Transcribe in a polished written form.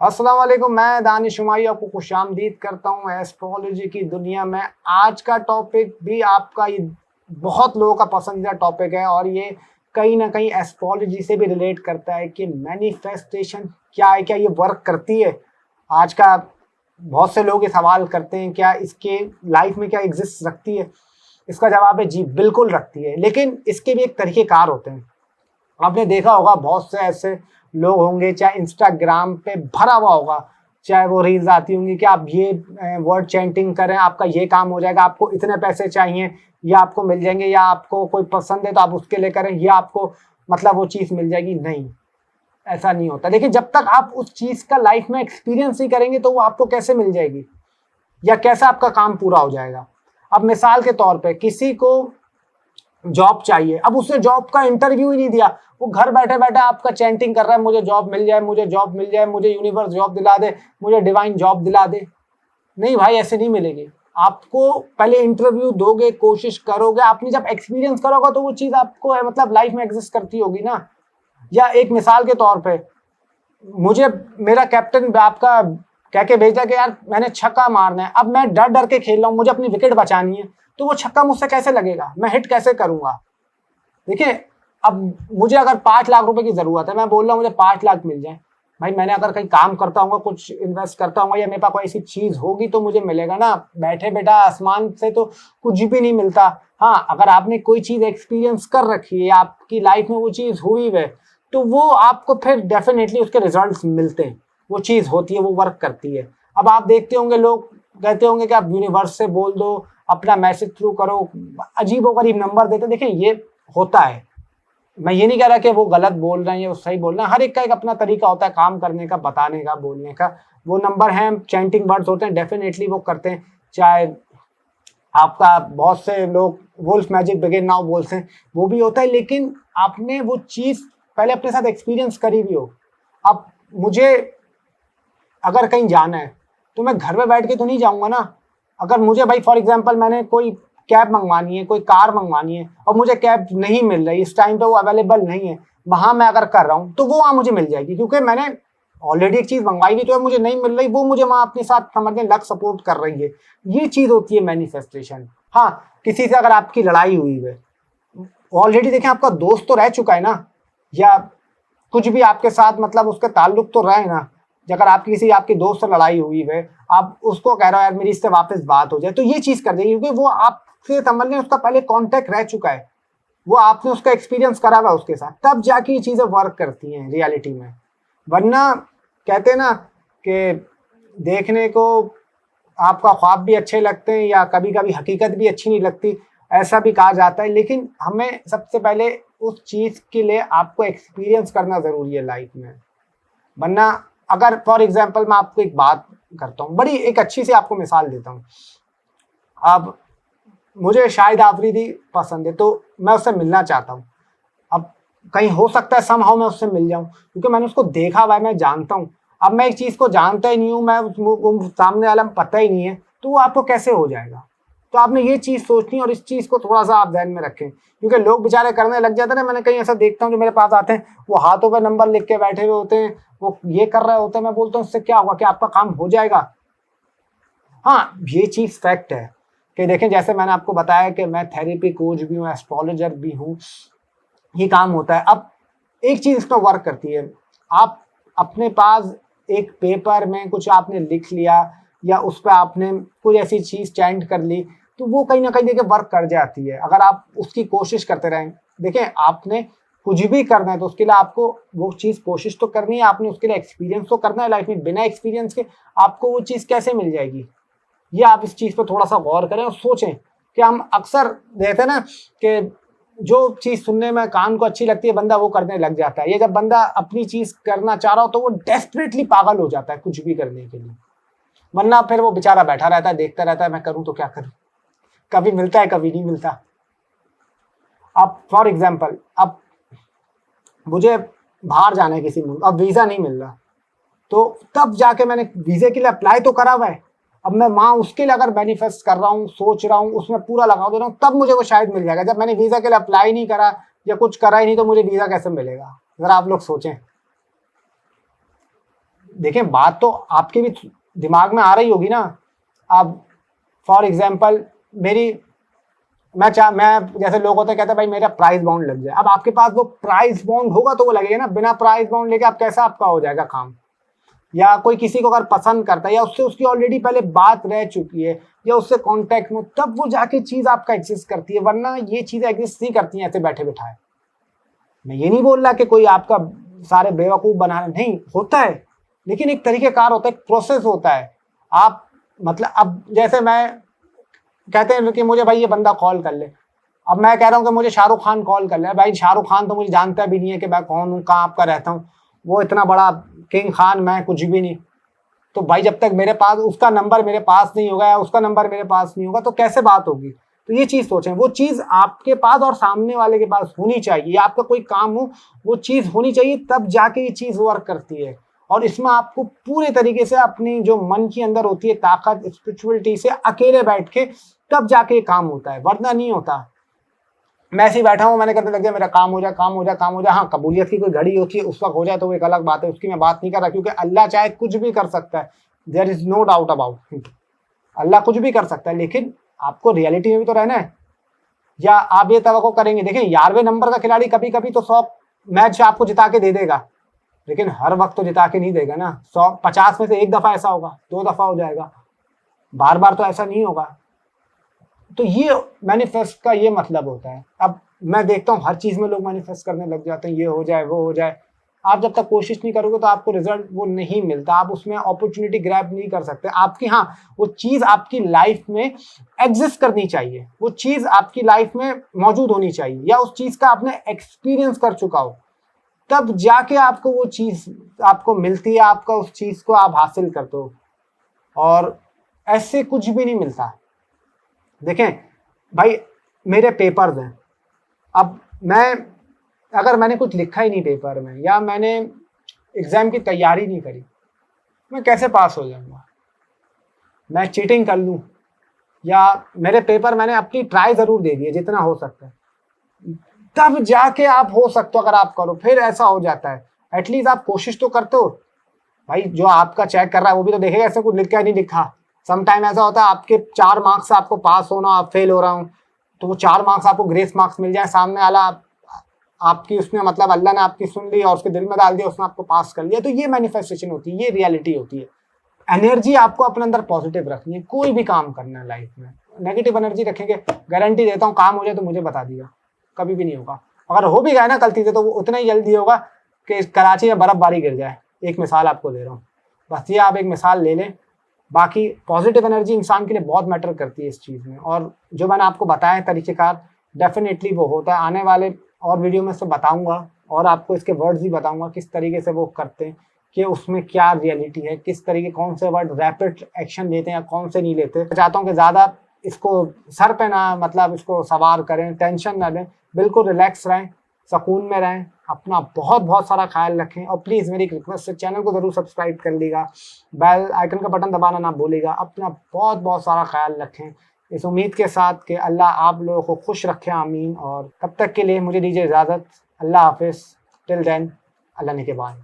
अस्सलाम वालेकुम। मैं दानिश शुमाई आपको खुशामदीद करता हूँ एस्ट्रोलॉजी की दुनिया में। आज का टॉपिक भी आपका ये बहुत लोगों का पसंदीदा टॉपिक है और ये कहीं ना कहीं एस्ट्रोलॉजी से भी रिलेट करता है कि मैनिफेस्टेशन क्या है, क्या ये वर्क करती है। आज का बहुत से लोग ये सवाल करते हैं क्या इसके लाइफ में क्या एग्जिस्ट रखती है। इसका जवाब है जी, बिल्कुल रखती है, लेकिन इसके भी एक तरीक़ेकार होते हैं। आपने देखा होगा बहुत से ऐसे लोग होंगे, चाहे इंस्टाग्राम पे भरा हुआ होगा, चाहे वो रील्स आती होंगी कि आप ये वर्ड चैंटिंग करें, आपका ये काम हो जाएगा, आपको इतने पैसे चाहिए, या आपको मिल जाएंगे, या आपको कोई पसंद है तो आप उसके लिए करें, या आपको मतलब वो चीज़ मिल जाएगी। नहीं, ऐसा नहीं होता। देखिए, जब तक आप उस चीज़ का लाइफ में एक्सपीरियंस नहीं करेंगे तो वो आपको कैसे मिल जाएगी या कैसे आपका काम पूरा हो जाएगा। अब मिसाल के तौर पे किसी को जॉब चाहिए, अब उसने जॉब का इंटरव्यू ही नहीं दिया, वो घर बैठे बैठे आपका चैंटिंग कर रहा है, मुझे जॉब मिल जाए, मुझे जॉब मिल जाए, मुझे यूनिवर्स जॉब दिला दे, मुझे डिवाइन जॉब दिला दे। नहीं भाई, ऐसे नहीं मिलेगी। आपको पहले इंटरव्यू दोगे, कोशिश करोगे, आपने जब एक्सपीरियंस करोगे तो वो चीज़ आपको मतलब लाइफ में एग्जिस्ट करती होगी ना। या एक मिसाल के तौर पे मुझे मेरा कैप्टन आपका कह के भेजा कि यार मैंने छक्का मारना है, अब मैं डर डर के खेल रहा हूँ, मुझे अपनी विकेट बचानी है, तो वो छक्का मुझसे कैसे लगेगा, मैं हिट कैसे करूंगा। देखिए, अब मुझे अगर 5 लाख रुपए की जरूरत है, मैं बोल रहा हूँ मुझे 5 लाख मिल जाए, भाई मैंने अगर कहीं काम करता हूँ, कुछ इन्वेस्ट करता हूँ, या मेरे पास कोई ऐसी चीज होगी तो मुझे मिलेगा ना। बैठे बेटा आसमान से तो कुछ भी नहीं मिलता। हाँ, अगर आपने कोई चीज एक्सपीरियंस कर रखी है, आपकी लाइफ में वो चीज हुई है, तो वो आपको फिर डेफिनेटली उसके रिजल्ट्स मिलते हैं। वो चीज होती है, वो वर्क करती है। अब आप देखते होंगे लोग कहते होंगे कि आप यूनिवर्स से बोल दो, अपना मैसेज थ्रू करो, अजीबोगरीब नंबर देते। देखिए, ये होता है, मैं ये नहीं कह रहा कि वो गलत बोल रहे हैं या वो सही बोल रहे हैं। हर एक का एक अपना तरीका होता है काम करने का, बताने का, बोलने का। वो नंबर हैं, चैंटिंग वर्ड्स होते हैं, डेफिनेटली वो करते हैं। चाहे आपका बहुत से लोग वुल्फ मैजिक बिगिन नाउ बोलते हैं, वो भी होता है, लेकिन आपने वो चीज़ पहले अपने साथ एक्सपीरियंस करी भी हो। अब मुझे अगर कहीं जाना है तो मैं घर में बैठ के तो नहीं जाऊंगा ना। अगर मुझे भाई फॉर एग्जांपल मैंने कोई कैब मंगवानी है, कोई कार मंगवानी है, और मुझे कैब नहीं मिल रही, इस टाइम पे वो अवेलेबल नहीं है, वहां मैं अगर कर रहा हूँ तो वो वहां मुझे मिल जाएगी, क्योंकि मैंने ऑलरेडी एक चीज मंगवाई भी तो है, मुझे नहीं मिल रही, वो मुझे वहां अपने साथ समझने लग सपोर्ट कर रही है। ये चीज होती है मैनिफेस्टेशन। हाँ, किसी से अगर आपकी लड़ाई हुई है, ऑलरेडी देखें आपका दोस्त तो रह चुका है ना, या कुछ भी आपके साथ मतलब उसके ताल्लुक तो रहे ना। अगर आपकी किसी आपके दोस्त से लड़ाई हुई है, आप उसको कह रहे हो यार मेरी इससे वापस बात हो जाए, तो ये चीज कर देगी, क्योंकि वो आपसे समझ लें उसका पहले कांटेक्ट रह चुका है, वो आपने उसका एक्सपीरियंस करा हुआ उसके साथ, तब जाके ये चीजें वर्क करती हैं रियलिटी में। वरना कहते हैं ना कि देखने को आपका ख्वाब भी अच्छे लगते हैं या कभी कभी हकीकत भी अच्छी नहीं लगती, ऐसा भी कहा जाता है। लेकिन हमें सबसे पहले उस चीज के लिए आपको एक्सपीरियंस करना जरूरी है लाइफ में। वरना अगर फॉर एग्जाम्पल मैं आपको एक बात करता हूँ, बड़ी एक अच्छी सी आपको मिसाल देता हूँ। अब मुझे शाहिद आफरीदी पसंद है, तो मैं उससे मिलना चाहता हूँ। अब कहीं हो सकता है समहाउ मैं उससे मिल जाऊं, क्योंकि मैंने उसको देखा हुआ है, मैं जानता हूँ। अब मैं एक चीज को जानता ही नहीं हूँ, मैं वो सामने वाला पता ही नहीं है, तो वो आपको कैसे हो जाएगा। तो आपने ये चीज सोचनी, और इस चीज को थोड़ा सा आप ध्यान में रखें, क्योंकि लोग बेचारे करने लग जाते हैं ना। मैंने कहीं ऐसा देखता हूँ जो मेरे पास आते हैं, वो हाथों पे नंबर लिख के बैठे हुए होते हैं, वो ये कर रहे होते हैं। मैं बोलता हूँ इससे क्या होगा, कि आपका काम हो जाएगा। हाँ, ये चीज फैक्ट है कि देखें, जैसे मैंने आपको बताया कि मैं थेरेपी कोच भी हूँ, एस्ट्रोलॉजर भी हूँ, ये काम होता है। अब एक चीज इसमें वर्क करती है, आप अपने पास एक पेपर में कुछ आपने लिख लिया, या उस पर आपने कोई ऐसी चीज चैंट कर ली, तो वो कहीं ना कहीं देखिए वर्क कर जाती है, अगर आप उसकी कोशिश करते रहें। देखें, आपने कुछ भी करना है तो उसके लिए आपको वो चीज कोशिश तो करनी है, आपने उसके लिए एक्सपीरियंस तो करना है लाइफ में। बिना एक्सपीरियंस के आपको वो चीज कैसे मिल जाएगी, ये आप इस चीज पर थोड़ा सा गौर करें और सोचें। कि हम अक्सर देखते हैं ना कि जो चीज सुनने में कान को अच्छी लगती है, बंदा वो करने लग जाता है। ये जब बंदा अपनी चीज करना चाह रहा हो तो वो डेस्परेटली पागल हो जाता है कुछ भी करने के लिए। वरना फिर वो बेचारा बैठा रहता है, देखता रहता है, मैं करूं तो क्या करूं, कभी मिलता है कभी नहीं मिलता। अब फॉर एग्जाम्पल, अब मुझे बाहर जाना है किसी मुल्क, अब वीजा नहीं मिल रहा, तो तब जाके मैंने वीजे के लिए अप्लाई तो करा हुआ है। अब मैं वहां उसके लिए अगर मैनिफेस्ट कर रहा हूँ, सोच रहा हूँ, उसमें पूरा लगा दे रहा हूँ, तब मुझे वो शायद मिल जाएगा। जब मैंने वीजा के लिए अप्लाई नहीं करा या कुछ करा ही नहीं, तो मुझे वीजा कैसे मिलेगा, जरा आप लोग सोचें। देखें बात तो आपके भी दिमाग में आ रही होगी ना। अब फॉर एग्जाम्पल मैं जैसे लोग होते कहते हैं भाई मेरा प्राइस बाउंड लग जाए। अब आपके पास वो प्राइस बाउंड होगा तो वो लगेगा ना, बिना प्राइस बाउंड लेके आप कैसा आपका हो जाएगा काम। या कोई किसी को अगर पसंद करता है या उससे उसकी ऑलरेडी पहले बात रह चुकी है या उससे कांटेक्ट में, तब वो जाके चीज आपका एग्जिस्ट करती है, वरना ये चीजें एग्जिस्ट नहीं करती हैं ऐसे बैठे बिठाए। मैं ये नहीं बोल रहा कि कोई आपका सारे बेवकूफ बनाना नहीं होता है, लेकिन एक तरीकेकार होता है, एक प्रोसेस होता है। आप मतलब अब जैसे मैं कहते हैं कि मुझे भाई ये बंदा कॉल कर ले, अब मैं कह रहा हूँ कि मुझे शाहरुख खान कॉल कर ले। भाई शाहरुख खान तो मुझे जानता भी नहीं है कि मैं कौन हूँ, कहाँ आपका रहता हूँ, वो इतना बड़ा किंग खान, मैं कुछ भी नहीं। तो भाई जब तक मेरे पास उसका नंबर मेरे पास नहीं होगा या उसका नंबर मेरे पास नहीं होगा तो कैसे बात होगी। तो ये चीज सोचें, वो चीज आपके पास और सामने वाले के पास होनी चाहिए। या आपका कोई काम हो वो चीज होनी चाहिए, तब जाके ये चीज वर्क करती है। और इसमें आपको पूरे तरीके से अपनी जो मन के अंदर होती है ताकत, स्पिरिचुअलिटी से अकेले बैठ के तब जाके काम होता है, वरना नहीं होता। मैं ऐसे ही बैठा हूँ, मैंने करने लग गया मेरा काम हो जाए, काम हो जाए, काम हो जाए। हाँ, कबूलियत की कोई घड़ी होती है उस वक्त हो जाए तो वो एक अलग बात है, उसकी मैं बात नहीं कर रहा, क्योंकि अल्लाह चाहे कुछ भी कर सकता है, there is no doubt about it. Allah कुछ भी कर सकता है, लेकिन आपको रियलिटी में भी तो रहना है। या आप ये तवक्को करेंगे, देखें 11वें नंबर का खिलाड़ी कभी कभी तो 100 मैच आपको जिता के दे देगा, लेकिन हर वक्त तो जिता के नहीं देगा ना। 150 में से एक दफा ऐसा होगा, 2 दफा हो जाएगा, बार बार तो ऐसा नहीं होगा। तो ये मैनिफेस्ट का ये मतलब होता है। अब मैं देखता हूँ हर चीज में लोग मैनिफेस्ट करने लग जाते हैं, ये हो जाए वो हो जाए। आप जब तक कोशिश नहीं करोगे तो आपको रिजल्ट वो नहीं मिलता, आप उसमें अपॉर्चुनिटी ग्रैब नहीं कर सकते। आपकी हाँ वो चीज आपकी लाइफ में एग्जिस्ट करनी चाहिए, वो चीज आपकी लाइफ में मौजूद होनी चाहिए, या उस चीज का आपने एक्सपीरियंस कर चुका हो, तब जाके आपको वो चीज आपको मिलती है, आपका उस चीज को आप हासिल करते हो। और ऐसे कुछ भी नहीं मिलता। देखें भाई मेरे पेपर्स हैं, अब अगर मैंने कुछ लिखा ही नहीं पेपर में या मैंने एग्जाम की तैयारी नहीं करी, मैं कैसे पास हो जाऊंगा। मैं चीटिंग कर लूं या मेरे पेपर मैंने अपनी ट्राई जरूर दे दी है जितना हो सकता है, तब जाके आप हो सकते हो। अगर आप करो फिर ऐसा हो जाता है, एटलीस्ट आप कोशिश तो करते हो। भाई जो आपका चेक कर रहा है वो भी तो देखेगा ऐसे कुछ लिखा नहीं लिखा। समटाइम ऐसा होता है आपके 4 मार्क्स से आपको पास होना, आप फेल हो रहा हूँ, तो वो 4 मार्क्स आपको ग्रेस मार्क्स मिल जाए, सामने वाला आपकी उसने मतलब अल्लाह ने आपकी सुन ली और उसके दिल में डाल दिया, उसने आपको पास कर लिया। तो ये मैनिफेस्टेशन होती है, ये रियलिटी होती है। एनर्जी आपको अपने अंदर पॉजिटिव रखनी है, कोई भी काम करना है लाइफ में। नेगेटिव एनर्जी रखेंगे, गारंटी देता हूँ काम हो जाए तो मुझे बता दिया, कभी भी नहीं होगा। अगर हो भी गया ना गलती से तो वो उतना ही जल्दी होगा कि कराची में बर्फबारी गिर जाए। एक मिसाल आपको दे रहा हूँ, बस ये आप एक मिसाल ले लें। बाकी पॉजिटिव एनर्जी इंसान के लिए बहुत मैटर करती है इस चीज़ में, और जो मैंने आपको बताया तरीक़ेकार डेफिनेटली वो होता है। आने वाले और वीडियो में से बताऊंगा और आपको इसके वर्ड्स भी बताऊंगा किस तरीके से वो करते हैं, कि उसमें क्या रियलिटी है, किस तरीके कौन से वर्ड रैपिड एक्शन लेते हैं या कौन से नहीं लेते। मैं चाहता हूँ कि ज़्यादा इसको सर पे ना मतलब इसको सवार करें, टेंशन ना लें, बिल्कुल रिलैक्स रहें, सुकून में रहें, अपना बहुत बहुत सारा ख्याल रखें। और प्लीज़ मेरी एक रिक्वेस्ट है, चैनल को ज़रूर सब्सक्राइब कर लीजिएगा, बेल आइकन का बटन दबाना ना भूलिएगा। अपना बहुत बहुत सारा ख्याल रखें, इस उम्मीद के साथ कि अल्लाह आप लोगों को खुश रखे, आमीन। और तब तक के लिए मुझे दीजिए इजाज़त, अल्लाह हाफिज़, टिल देन, अल्लाह ने के बाद।